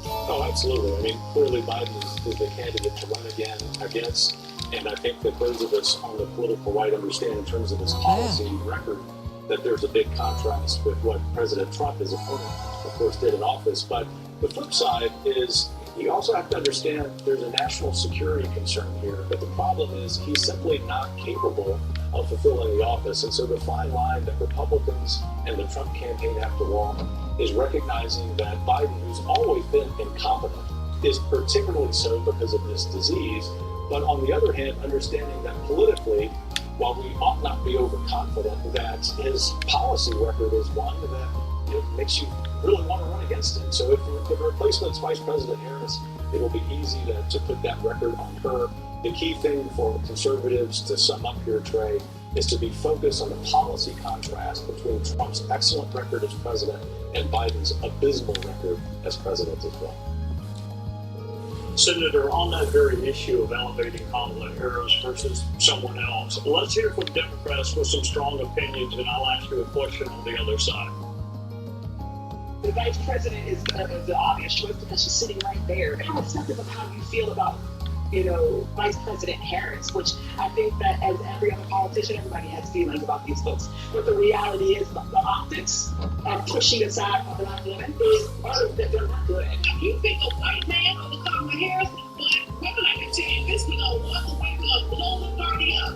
Oh, absolutely. I mean, clearly Biden is the candidate to run again against, and I think that those of us on the political right understand in terms of his policy record that there's a big contrast with what President Trump, his opponent, of course, did in office. But the flip side is you also have to understand there's a national security concern here, but the problem is he's simply not capable of fulfilling the office. And so the fine line that Republicans and the Trump campaign have to walk is recognizing that Biden, who's always been incompetent, is particularly so because of this disease. But on the other hand, understanding that politically, while we ought not be overconfident, that his policy record is one that makes you really want to run against against it. So if the replacement's Vice President Harris, it will be easy to put that record on her. The key thing for conservatives, to sum up here, Trey, is to be focused on the policy contrast between Trump's excellent record as president and Biden's abysmal record as president as well. Senator, on that very issue of elevating Kamala Harris versus someone else, let's hear from Democrats with some strong opinions, and I'll ask you a question on the other side. The vice president is the obvious choice because she's sitting right there. Irrespective of how you feel about, Vice President Harris, which I think that as every other politician, everybody has feelings about these folks. But the reality is the optics of pushing aside a black woman is that they're not good. You think a white man on the Kamala Harris, black women, I can tell you this, we gonna walk away, we gonna blow the party up.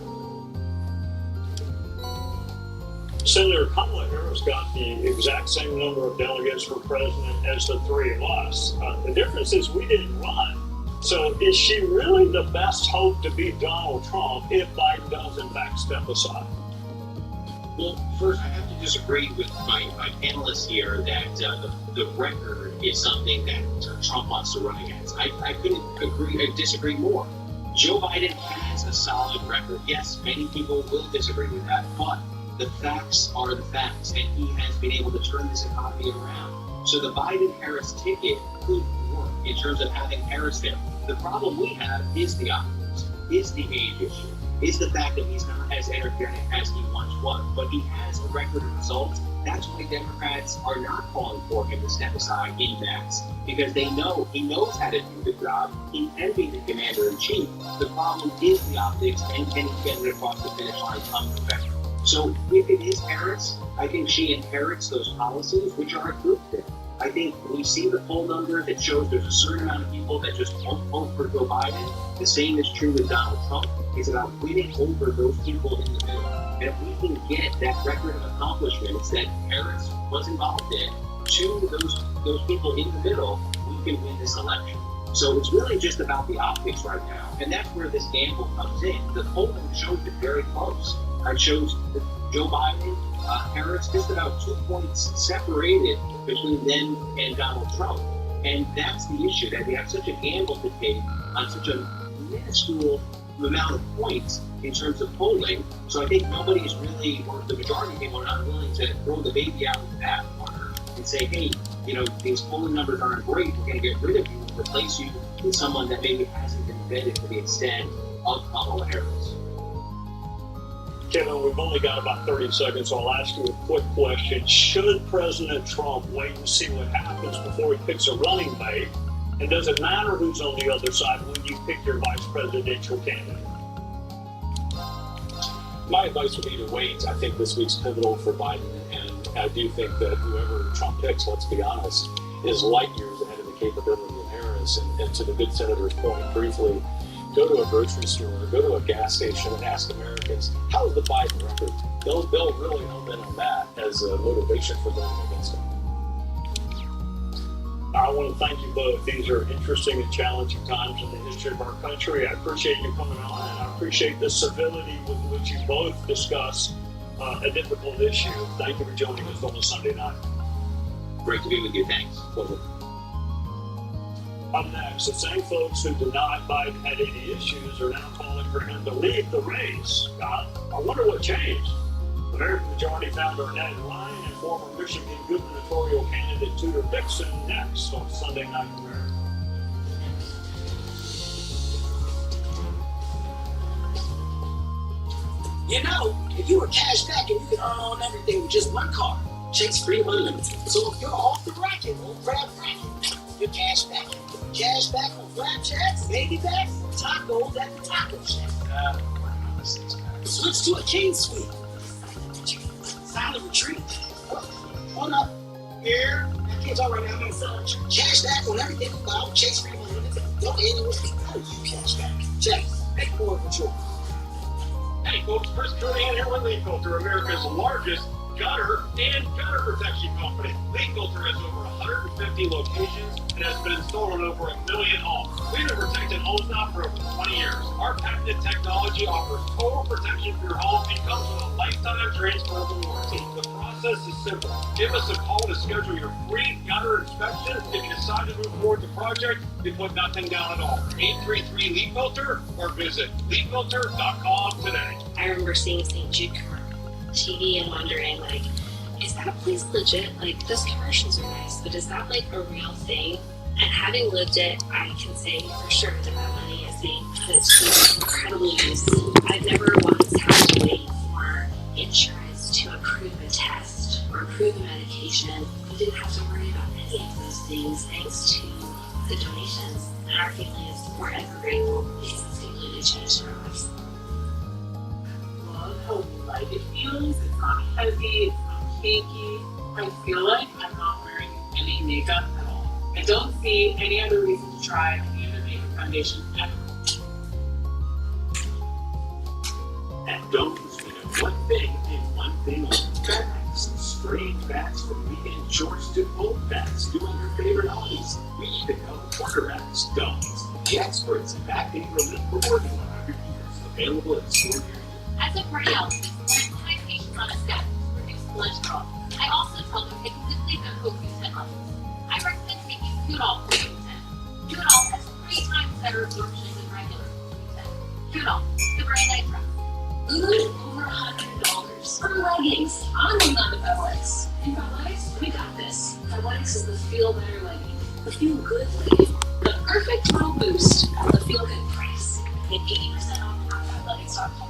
Senator, Kamala Harris got the exact same number of delegates for president as the three of us. The difference is we didn't run. So is she really the best hope to beat Donald Trump if Biden does in fact step aside? Well, first I have to disagree with my panelists here that the record is something that Trump wants to run against. I couldn't disagree more. Joe Biden has a solid record. Yes, many people will disagree with that, but the facts are the facts, and he has been able to turn this economy around. So the Biden-Harris ticket could work in terms of having Harris there. The problem we have is the optics, is the age issue, is the fact that he's not as energetic as he once was, but he has a record of results. That's why Democrats are not calling for him to step aside in mass, because they know he knows how to do the job. He can be the commander-in-chief. The problem is the optics, and can he get it across the finish line unperfected? So if it is Harris, I think she inherits those policies, which are a good thing. I think we see the poll numbers that shows there's a certain amount of people that just won't vote for Joe Biden. The same is true with Donald Trump. It's about winning over those people in the middle. And if we can get that record of accomplishments that Harris was involved in to those people in the middle, we can win this election. So it's really just about the optics right now. And that's where this gamble comes in. The polling shows it very close. It shows Joe Biden, Harris, just about 2 points separated between them and Donald Trump. And that's the issue, that we have such a gamble to take on such a minuscule amount of points in terms of polling. So I think nobody is really, or the majority of people are not willing to throw the baby out with the bathwater and say, hey, these polling numbers aren't great, we're going to get rid of you and replace you with someone that maybe hasn't been vetted to the extent of Kamala Harris. Kevin, we've only got about 30 seconds, so I'll ask you a quick question. Should President Trump wait and see what happens before he picks a running mate? And does it matter who's on the other side when you pick your vice presidential candidate? My advice would be to wait. I think this week's pivotal for Biden, and I do think that whoever Trump picks, let's be honest, is light years ahead of the capability of Harris. And to the good senator's point, briefly, go to a grocery store, go to a gas station and ask Americans, how's the Biden record? They'll really hone in on that as a motivation for voting against him. I want to thank you both. These are interesting and challenging times in the history of our country. I appreciate you coming on, and I appreciate the civility with which you both discuss a difficult issue. Thank you for joining us on a Sunday night. Great to be with you. Thanks. Pleasure. Up next, the same folks who denied Biden had any issues are now calling for him to leave the race. I wonder what changed. American Majority founder Ned Ryan and former Michigan gubernatorial candidate Tudor Dixon next on Sunday Night America. If you were cash back and you could earn on everything with just one card, Chase Freedom Unlimited. So if you're off the racket on Grab Racket, you're cash back. Cash back on flat checks, baby backs, tacos at the taco shack. Switch to a king suite. Silent retreat. Hold up. Here. That kid's all right now. I'm gonna sell cash back on everything we buy with Chase Freedom Unlimited. Don't annual fee. How do you cash back? Chase. Make more of your. Hey folks, Chris Cooney here with Lead Filter, America's largest gutter and gutter protection company. Lead Filter has over 150 locations and has been installed on over 1 million homes. We've been protecting homes now for over 20 years. Our patented technology offers total protection for your home and comes with a lifetime transferable warranty. The process is simple. Give us a call to schedule your free gutter inspection project, you put nothing down at all. 833 Leaf Filter or visit leaffilter.com today. I remember seeing St. Jude commercial on TV and wondering, like, is that place legit? Like, those commercials are nice, but is that like a real thing? And having lived it, I can say for sure that that money is being put to incredible use. I've never once had to wait for insurance to approve a test or approve a medication. We didn't have to worry about any of those things thanks to the donations. And our family is forever grateful because it's completely changed our lives. Love how light it feels. It's not heavy, it's not cakey. I feel like I'm not wearing any makeup at all. I don't see any other reason to try any other makeup foundation ever. And don't forget one thing and one thing only. Bags. Strange bags from weekend shorts to old bags doing your favorite hobbies. We even help quarterbacks, dummies, the experts in back pain relief for working on our computers. Available at store near you. As a cardiologist, I put my patients on a step to reduce cholesterol. I also tell them they can deplete their CoQ10 levels. I recommend taking Qdol for CoQ10. Qdol has 3 times better absorption than regular CoQ10. Qdol, the brand I trust. Good, over $100 for leggings. I'm not a Bellix. In Bellix, we got this. Bellix is the feel better legging, the feel good legging, the perfect little boost at the feel good price. Get 80% off at Bellix.com.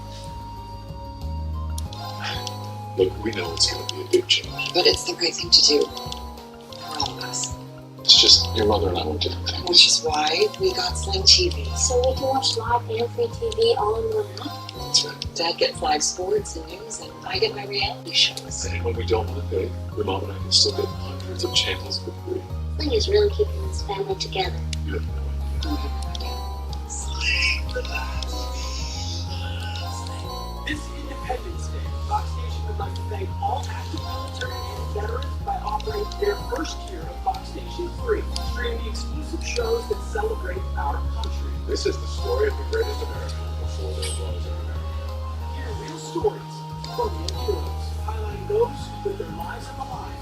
Look, we know it's going to be a big change. But it's the right thing to do for all of us. It's just your mother and I want different things. Which is why we got Sling TV. So we can watch live and free TV all in one app? That's right. Dad gets live sports and news, and I get my reality shows. And when we don't want to pay, your mom and I can still get hundreds of channels for free. Sling is really keeping this family together. You have no idea. This Independence Day, Fox Station would like to thank all active military and veterans by offering their first year of Fox Station free. Stream the exclusive shows that celebrate our country. This is the story of the greatest America before there was an America. Hear real stories from real heroes, highlighting those who put their lives on the line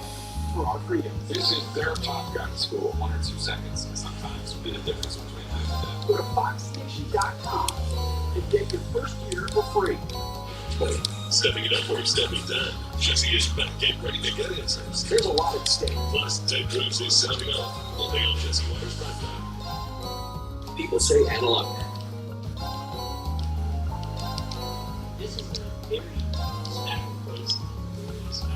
for our freedom. This is their Top Gun school. 1 or 2 seconds sometimes will be the difference between life and death. Go to foxstation.com and get your first year for free. Stepping it up or stepping down. Jesse is back getting ready to get answers. There's a lot at stake. Plus, Ted Cruz is sounding off. Only on Jesse Waters Prime. People say analog. This is a very special place. Really special.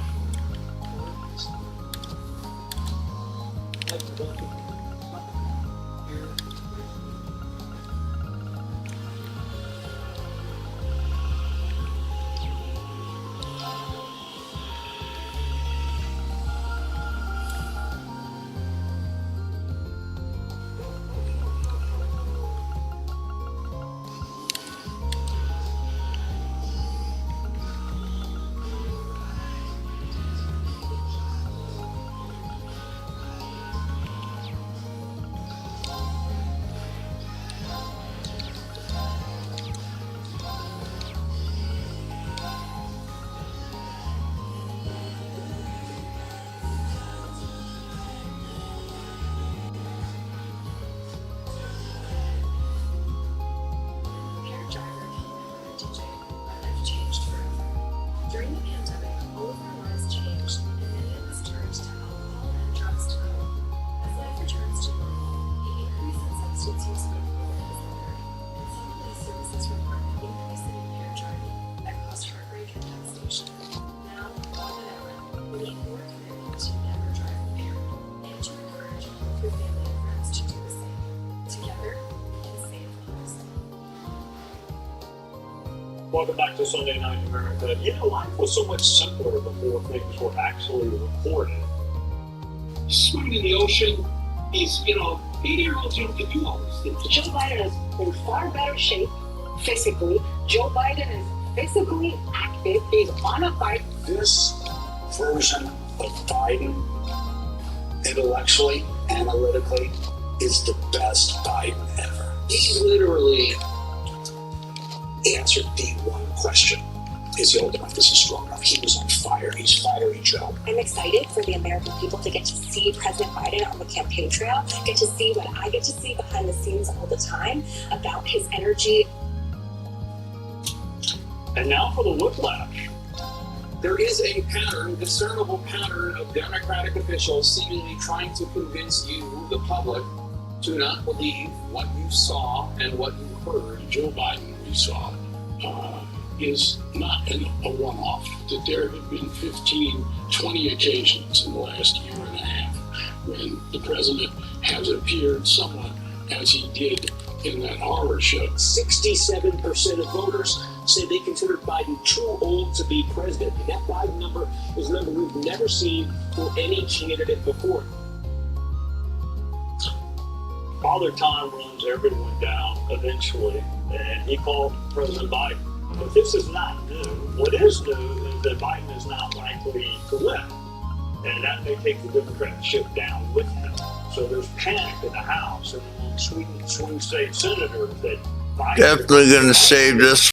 During the pandemic, all of our lives changed, and many of us turned to alcohol and drugs to cope. As life returns to normal, the increase in substance use of alcohol has occurred, and some police services report an increase in impaired driving that caused heart rate and devastation. Now, more than ever, we need more commitment to never drive impaired, and to encourage all of your family and friends to do the same. Together, we can save lives. Welcome back to Sunday Night America. You know, life was so much simpler before things were actually recorded. Swimming in the ocean is, 80-year-olds can do all these things. Joe Biden is in far better shape physically. Joe Biden is physically active. He's on a bike. This version of Biden, intellectually, analytically, is the best Biden ever. He literally answered the one question. Is he old enough? Is he strong enough? He was on fire. He's fiery, Joe. I'm excited for the American people to get to see President Biden on the campaign trail, get to see what I get to see behind the scenes all the time about his energy. And now for the whiplash. There is a pattern, discernible pattern of Democratic officials seemingly trying to convince you, the public, to not believe what you saw and what you heard. Joe Biden, we saw, is not a one-off. That there have been 15, 20 occasions in the last year and a half when the president has appeared somewhat as he did in that horror show. 67% of voters say they consider Biden too old to be president. And that Biden number is a number we've never seen for any candidate before. Father Time runs everyone down eventually, and he called President Biden. But this is not new. What is new is that Biden is not likely to win, and that may take the Democrat ship down with him. So there's panic in the House and among swing state senators that Biden Definitely going to save this